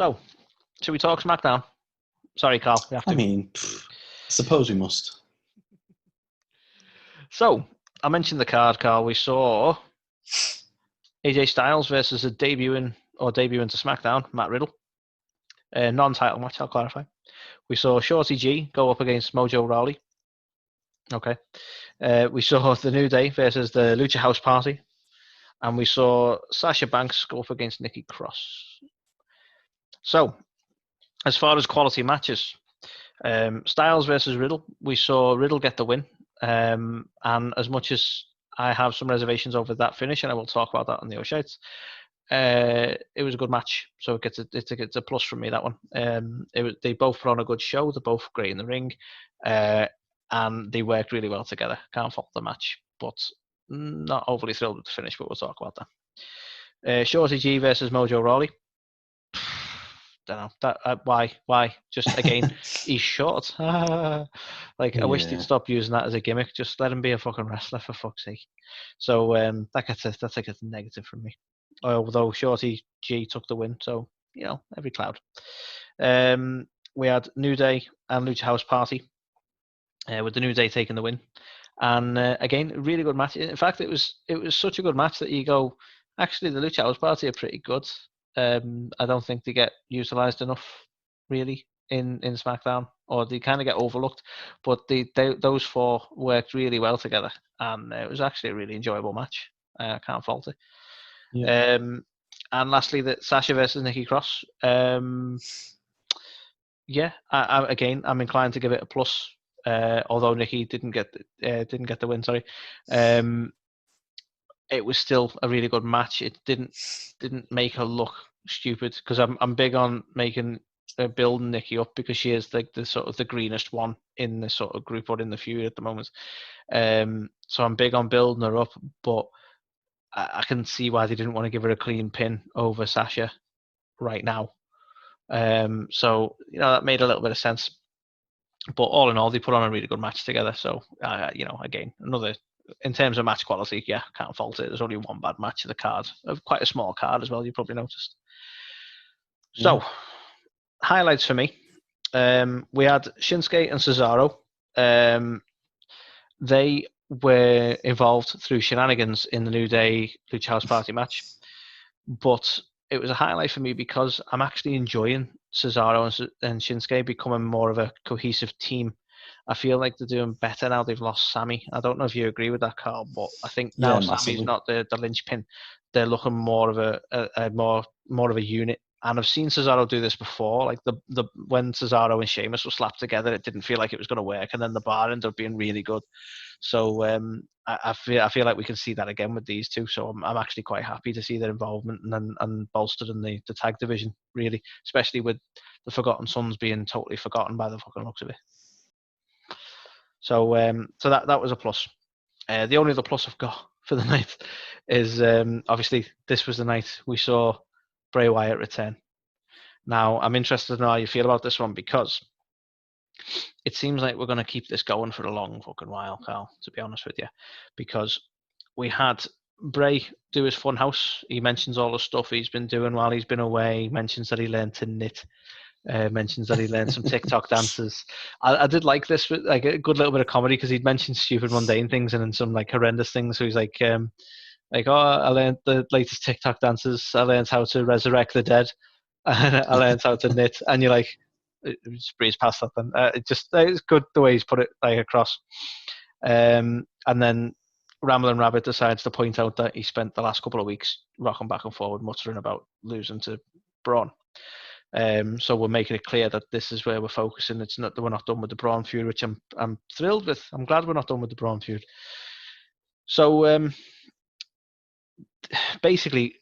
So, should we talk SmackDown? Sorry, Carl, we have to. I mean, I suppose we must. So, I mentioned the card, Carl. We saw AJ Styles versus a debuting to SmackDown, Matt Riddle. Non-title match, I'll clarify. We saw Shorty G go up against Mojo Rawley. Okay. We saw The New Day versus the Lucha House Party. And we saw Sasha Banks go up against Nikki Cross. So, as far as quality matches, Styles versus Riddle, we saw Riddle get the win. And as much as I have some reservations over that finish, and I will talk about that on the O'Shites, it was a good match, so it gets a plus from me, that one. They both put on a good show. They're both great in the ring, and they worked really well together. Can't fault the match, but not overly thrilled with the finish, but we'll talk about that. Shorty G versus Mojo Rawley. Don't know why. Just again, he's short. I wish they'd stop using that as a gimmick. Just let him be a fucking wrestler, for fuck's sake. So that's like a negative from me. Although Shorty G took the win, so every cloud. We had New Day and Lucha House Party, with the New Day taking the win, and again, a really good match. In fact, it was such a good match that you go, actually, the Lucha House Party are pretty good. I don't think they get utilized enough, really, in SmackDown, or they kind of get overlooked. But those four worked really well together, and it was actually a really enjoyable match. I can't fault it. Yeah. And lastly, the Sasha versus Nikki Cross. I'm inclined to give it a plus. Although Nikki didn't get the win. Sorry. It was still a really good match. It didn't make her look stupid, because I'm big on building Nikki up, because she is like the sort of the greenest one in the sort of group or in the feud at the moment. So I'm big on building her up, but I can see why they didn't want to give her a clean pin over Sasha right now. So that made a little bit of sense. But all in all, they put on a really good match together. So again, another. In terms of match quality, can't fault it. There's only one bad match of the card. Quite a small card as well, you probably noticed. So, highlights for me. We had Shinsuke and Cesaro. They were involved through shenanigans in the New Day Lucha House Party match. But it was a highlight for me because I'm actually enjoying Cesaro and Shinsuke becoming more of a cohesive team. I feel like they're doing better now they've lost Sammy. I don't know if you agree with that, Carl, but I think now Sammy's not the linchpin. They're looking more of a more of a unit. And I've seen Cesaro do this before. Like when Cesaro and Sheamus were slapped together, it didn't feel like it was going to work, and then the bar ended up being really good. So I feel like we can see that again with these two. So I'm actually quite happy to see their involvement and bolstered in the tag division, really, especially with the Forgotten Sons being totally forgotten by the fucking looks of it. So that was a plus. The only other plus I've got for the night is obviously this was the night we saw Bray Wyatt return. Now, I'm interested to know how you feel about this one, because it seems like we're going to keep this going for a long fucking while, Carl, to be honest with you, because we had Bray do his fun house. He mentions all the stuff he's been doing while he's been away. He mentions that he learned to knit. Mentions that he learned some TikTok dances. I did like this, like a good little bit of comedy, because he'd mentioned stupid mundane things and then some like horrendous things. So he's like, I learned the latest TikTok dances. I learned how to resurrect the dead. And I learned how to knit. And you're like, just breeze past that. And it's good the way he's put it like across. And then Ramblin' Rabbit decides to point out that he spent the last couple of weeks rocking back and forward, muttering about losing to Braun. So we're making it clear that this is where we're focusing. It's not that we're not done with the Braun feud, which I'm thrilled with. I'm glad we're not done with the Braun feud. So basically,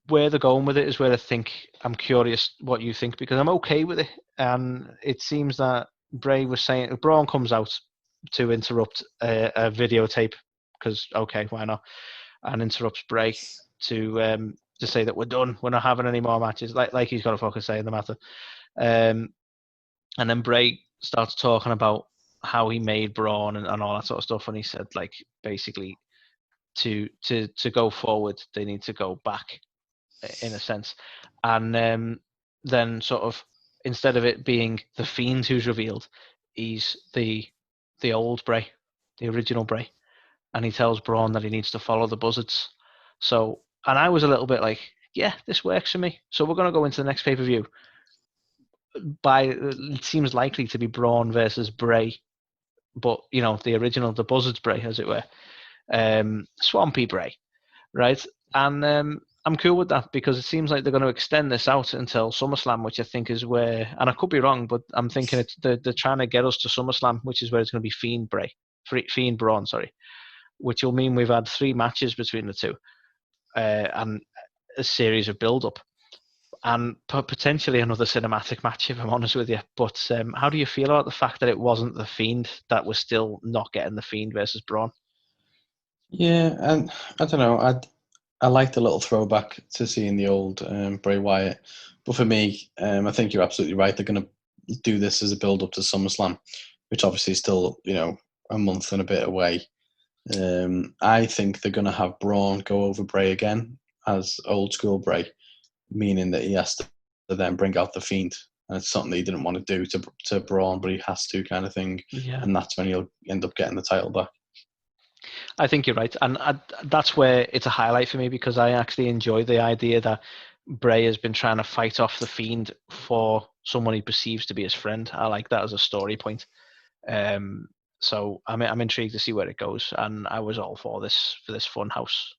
where they're going with it is where I think I'm curious what you think, because I'm okay with it. And it seems that Bray was saying Braun comes out to interrupt a videotape, because okay, why not? And interrupts Bray to say that we're done, we're not having any more matches, like he's got a fucking say in the matter. And then Bray starts talking about how he made Braun and all that sort of stuff, and he said, like, basically to go forward they need to go back, in a sense. And then sort of instead of it being the Fiend who's revealed, he's the old Bray, the original Bray, and he tells Braun that he needs to follow the buzzards. So, and I was a little bit like, yeah, this works for me. So we're going to go into the next pay-per-view. It seems likely to be Braun versus Bray, but the original, the buzzards Bray, as it were, Swampy Bray, right? And I'm cool with that because it seems like they're going to extend this out until SummerSlam, which I think is where, and I could be wrong, but I'm thinking they're trying to get us to SummerSlam, which is where it's going to be Fiend Braun, which will mean we've had 3 matches between the two, and a series of build-up, and potentially another cinematic match, if I'm honest with you. But how do you feel about the fact that it wasn't the Fiend, that was still not getting the Fiend versus Braun? Yeah, and I don't know. I like the little throwback to seeing the old Bray Wyatt, but for me, I think you're absolutely right. They're going to do this as a build up to SummerSlam, which obviously is still a month and a bit away. I think they're going to have Braun go over Bray again as old school Bray, meaning that he has to then bring out the Fiend. And it's something that he didn't want to do to Braun, but he has to, kind of thing. Yeah. And that's when he'll end up getting the title back. I think you're right. And that's where it's a highlight for me, because I actually enjoy the idea that Bray has been trying to fight off the Fiend for someone he perceives to be his friend. I like that as a story point. So I'm intrigued to see where it goes, and I was all for this fun house.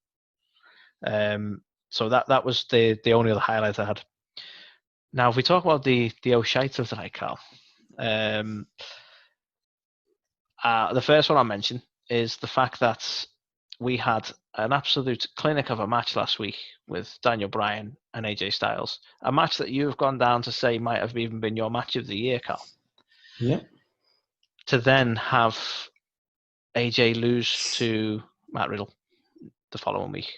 So that was the only other highlight I had. Now, if we talk about the O'Shite of the night, Carl, the first one I'll mention is the fact that we had an absolute clinic of a match last week with Daniel Bryan and AJ Styles, a match that you've gone down to say might have even been your match of the year, Carl. Yeah. To then have AJ lose to Matt Riddle the following week.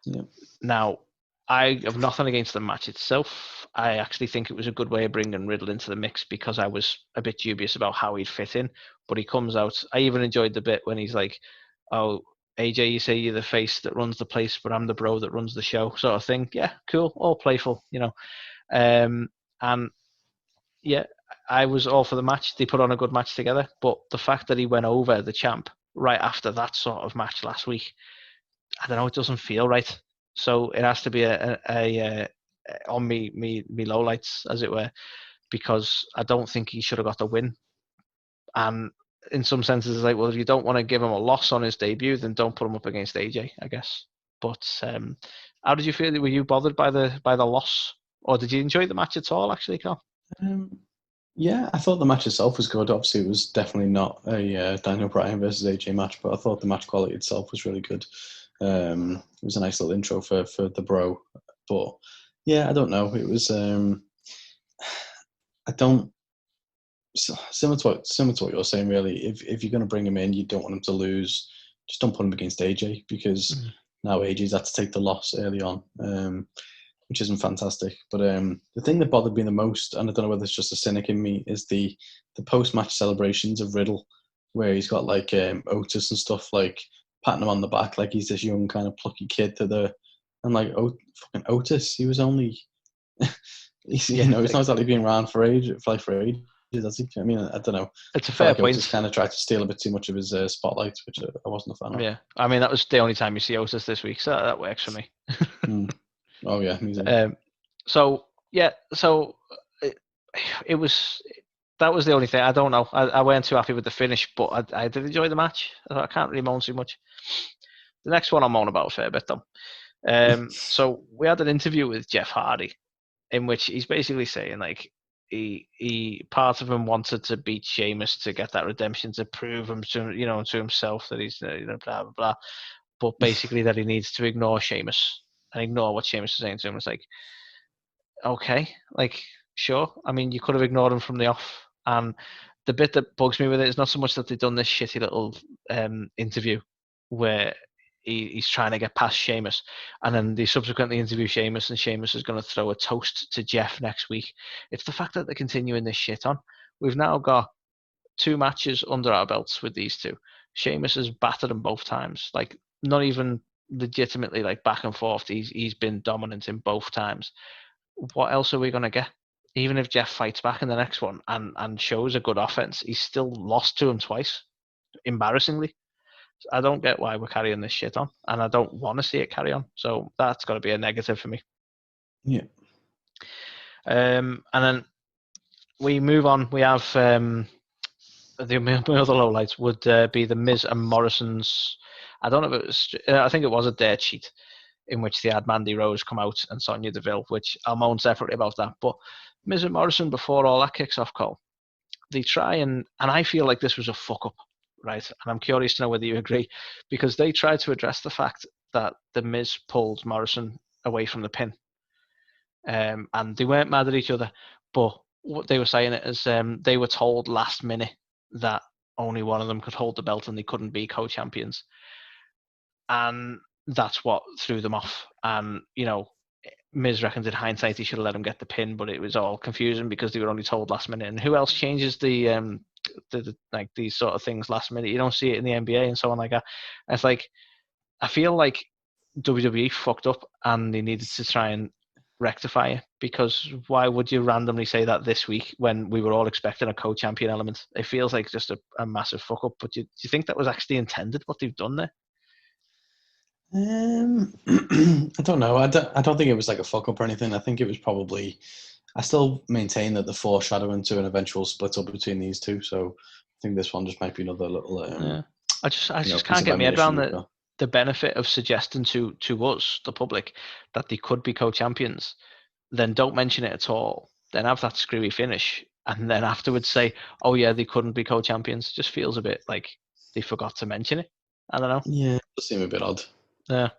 Yeah. Now, I have nothing against the match itself. I actually think it was a good way of bringing Riddle into the mix, because I was a bit dubious about how he'd fit in. But he comes out. I even enjoyed the bit when he's like, "Oh, AJ, you say you're the face that runs the place, but I'm the bro that runs the show," sort of thing. Yeah, cool, all playful, And yeah, I was all for the match. They put on a good match together. But the fact that he went over the champ right after that sort of match last week, I don't know, it doesn't feel right. So it has to be a on me lowlights, as it were, because I don't think he should have got the win. And in some senses, it's like, well, if you don't want to give him a loss on his debut, then don't put him up against AJ, I guess. But how did you feel? Were you bothered by the loss, or did you enjoy the match at all, actually, Carl? Yeah, I thought the match itself was good. Obviously, it was definitely not a Daniel Bryan versus AJ match, but I thought the match quality itself was really good. It was a nice little intro for the bro. But yeah, I don't know. It was I don't similar to what you're saying. Really, if you're going to bring him in, you don't want him to lose. Just don't put him against AJ, because now AJ's had to take the loss early on, which isn't fantastic. But the thing that bothered me the most, and I don't know whether it's just a cynic in me, is the post-match celebrations of Riddle, where he's got like Otis and stuff, like patting him on the back like he's this young kind of plucky kid. And like, fucking Otis, he was only, he's not exactly been around for ages, has he? I mean, I don't know. It's a fair point. Otis kind of tried to steal a bit too much of his spotlight, which I wasn't a fan of. Yeah, I mean, that was the only time you see Otis this week, so that works for me. Oh yeah, me too. So it was, that was the only thing. I don't know. I weren't too happy with the finish, but I did enjoy the match. I can't really moan too much. The next one I'll moan about a fair bit though. So we had an interview with Jeff Hardy, in which he's basically saying like he part of him wanted to beat Sheamus to get that redemption, to prove him to to himself that he's blah blah blah, but basically that he needs to ignore Sheamus and ignore what Sheamus is saying to him. It's like, okay, like, sure. I mean, you could have ignored him from the off. And the bit that bugs me with it is not so much that they've done this shitty little interview where he's trying to get past Sheamus, and then they subsequently interview Sheamus, and Sheamus is going to throw a toast to Jeff next week. It's the fact that they're continuing this shit on. We've now got 2 matches under our belts with these two. Sheamus has battered them both times. Like, not even legitimately like back and forth. He's been dominant in both times. what else are we going to get? Even if Jeff fights back in the next one and shows a good offense, he's still lost to him twice, embarrassingly. I don't get why we're carrying this shit on, and I don't want to see it carry on. So that's got to be a negative for me. Yeah. And then we move on. We have the other lowlights would be the Miz and Morrison's. I don't know if it was. I think it was a dirt sheet in which they had Mandy Rose come out and Sonya Deville, which I'll moan separately about that. But Miz and Morrison, before all that kicks off, Cole, they try and I feel like this was a fuck up, right? And I'm curious to know whether you agree, because they tried to address the fact that the Miz pulled Morrison away from the pin, and they weren't mad at each other, but what they were saying is they were told last minute that only one of them could hold the belt and they couldn't be co-champions, and that's what threw them off. And Miz reckons in hindsight he should have let him get the pin, but it was all confusing because they were only told last minute. And who else changes the like these sort of things last minute? You don't see it in the NBA and so on like that. And it's like, I feel like WWE fucked up and they needed to try and rectify it, because why would you randomly say that this week when we were all expecting a co-champion element? It feels like just a massive fuck up. But do you think that was actually intended, what they've done there? I don't know. I don't think it was like a fuck up or anything. I think it was probably. I still maintain that the foreshadowing to an eventual split up between these two. So I think this one just might be another little. Yeah. I just can't get my head around the benefit of suggesting to us, the public, that they could be co-champions, then don't mention it at all, then have that screwy finish, and then afterwards say, oh yeah, they couldn't be co-champions. Just feels a bit like they forgot to mention it. I don't know. Yeah, it does seem a bit odd. Yeah.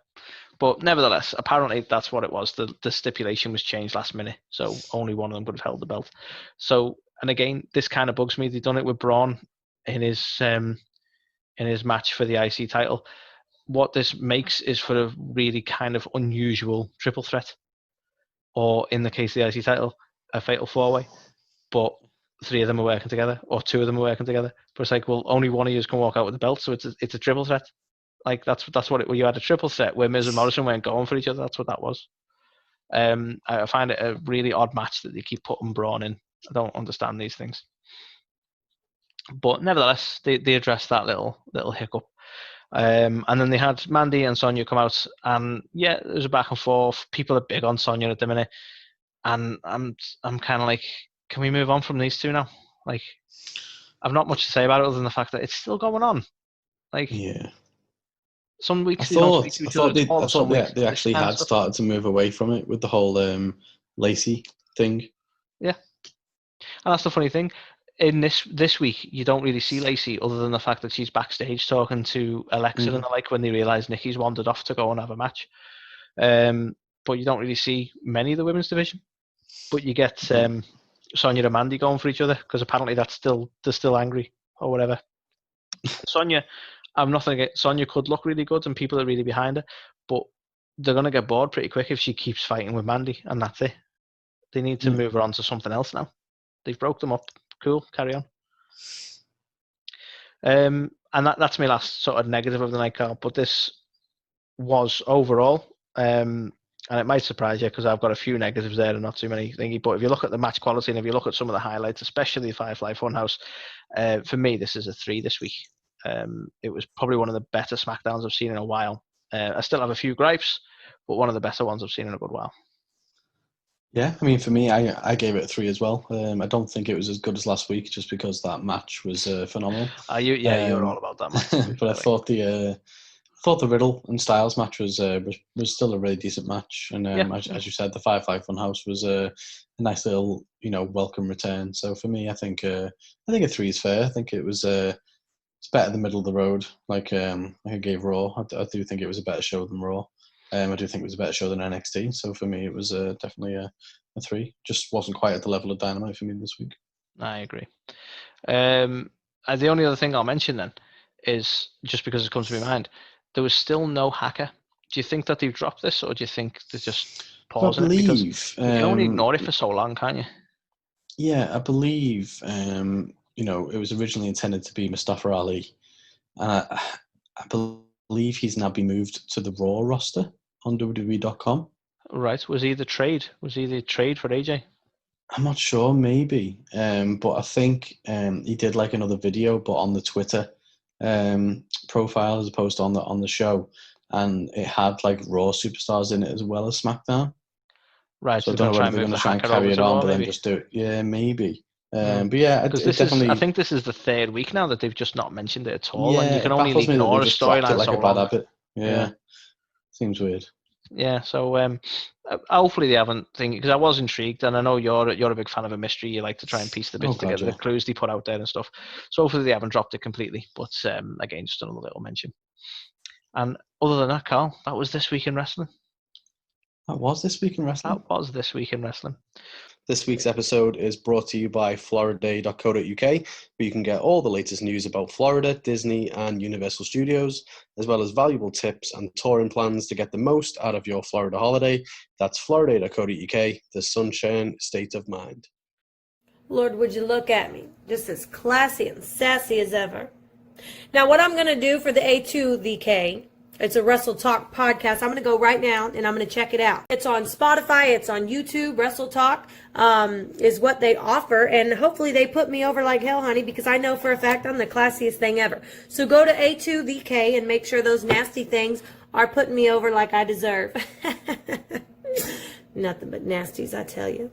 But nevertheless, apparently that's what it was. The stipulation was changed last minute, so only one of them could have held the belt. So, and again, this kind of bugs me. They've done it with Braun in his match for the IC title. What this makes is for a really kind of unusual triple threat, or in the case of the IC title, a fatal four-way. But three of them are working together, or two of them are working together. But it's like, well, only one of you can walk out with the belt, so it's a triple threat. Like that's what it. You had a triple threat where Miz and Morrison weren't going for each other. That's what that was. I find it a really odd match that they keep putting Braun in. I don't understand these things. But nevertheless, they addressed that little hiccup. And then they had Mandy and Sonya come out, and yeah, there's a back and forth. People are big on Sonya at the minute, and I'm kind of like, can we move on from these two now? Like, I've not much to say about it other than the fact that it's still going on. Like, yeah. Some weeks they actually had stuff. started to move away from it with the whole Lacey thing. Yeah, and that's the funny thing. In this week, you don't really see Lacey other than the fact that she's backstage talking to Alexa and the like when they realise Nikki's wandered off to go and have a match. But you don't really see many of the women's division. But you get Sonya and Mandy going for each other because apparently they're still angry or whatever. Sonya, I'm nothing against Sonya. Could look really good and people are really behind her, but they're gonna get bored pretty quick if she keeps fighting with Mandy, and that's it. They need to move her on to something else now. They've broke them up. Cool, carry on. And that's my last sort of negative of the night, Carl. But this was overall, and it might surprise you because I've got a few negatives there and not too many thingy. But if you look at the match quality and if you look at some of the highlights, especially the Firefly Funhouse, for me this is a 3 this week. It was probably one of the better SmackDowns I've seen in a while. I still have a few gripes, but one of the better ones I've seen in a good while. Yeah, I mean, for me, I gave it a 3 as well. I don't think it was as good as last week, just because that match was phenomenal. You're all about that match. But I thought the Riddle and Styles match was still a really decent match, and as you said, the Firefly Funhouse was a nice little welcome return. So for me, I think a 3 is fair. I think it was it's better than middle of the road. Like I gave Raw. I do think it was a better show than Raw. I do think it was a better show than NXT. So for me, it was definitely a 3. Just wasn't quite at the level of Dynamite for me this week. I agree. The only other thing I'll mention then is, just because it comes to my mind, there was still no hacker. Do you think that they've dropped this, or do you think they're just pausing it? Because you can only ignore it for so long, can't you? Yeah, I believe it was originally intended to be Mustafa Ali, and I believe he's now been moved to the Raw roster on WWE.com. Right. Was he the trade? Was he the trade for AJ? I'm not sure, maybe. But I think he did like another video, but on the Twitter profile as opposed to on the show, and it had like Raw superstars in it as well as SmackDown. Right. So I So don't know whether try and they're move going the to try and hacker carry over it to on, Raw, but then maybe. just do it. Yeah, maybe. But Because yeah, it definitely. I think this is the third week now that they've just not mentioned it at all, Yeah, and you can it only baffles me that they ignore a just dropped it storyline like so a bad long. habit. Yeah, seems weird. Yeah, so hopefully they haven't because I was intrigued, and I know you're a big fan of a mystery. You like to try and piece the bits together, the clues they put out there and stuff. So hopefully they haven't dropped it completely. But again, just another little mention. And other than that, Carl, that was this week in wrestling. That was this week in wrestling. That was this week in wrestling. This week's episode is brought to you by floriday.co.uk, where you can get all the latest news about Florida, Disney, and Universal Studios, as well as valuable tips and touring plans to get the most out of your Florida holiday. That's floriday.co.uk, the sunshine state of mind. Lord, would you look at me, just as classy and sassy as ever. Now, what I'm going to do for the A2VK, it's a WrestleTalk podcast. I'm going to go right now and I'm going to check it out. It's on Spotify. It's on YouTube. WrestleTalk is what they offer. And hopefully they put me over like hell, honey, because I know for a fact I'm the classiest thing ever. So go to A2VK and make sure those nasty things are putting me over like I deserve. Nothing but nasties, I tell you.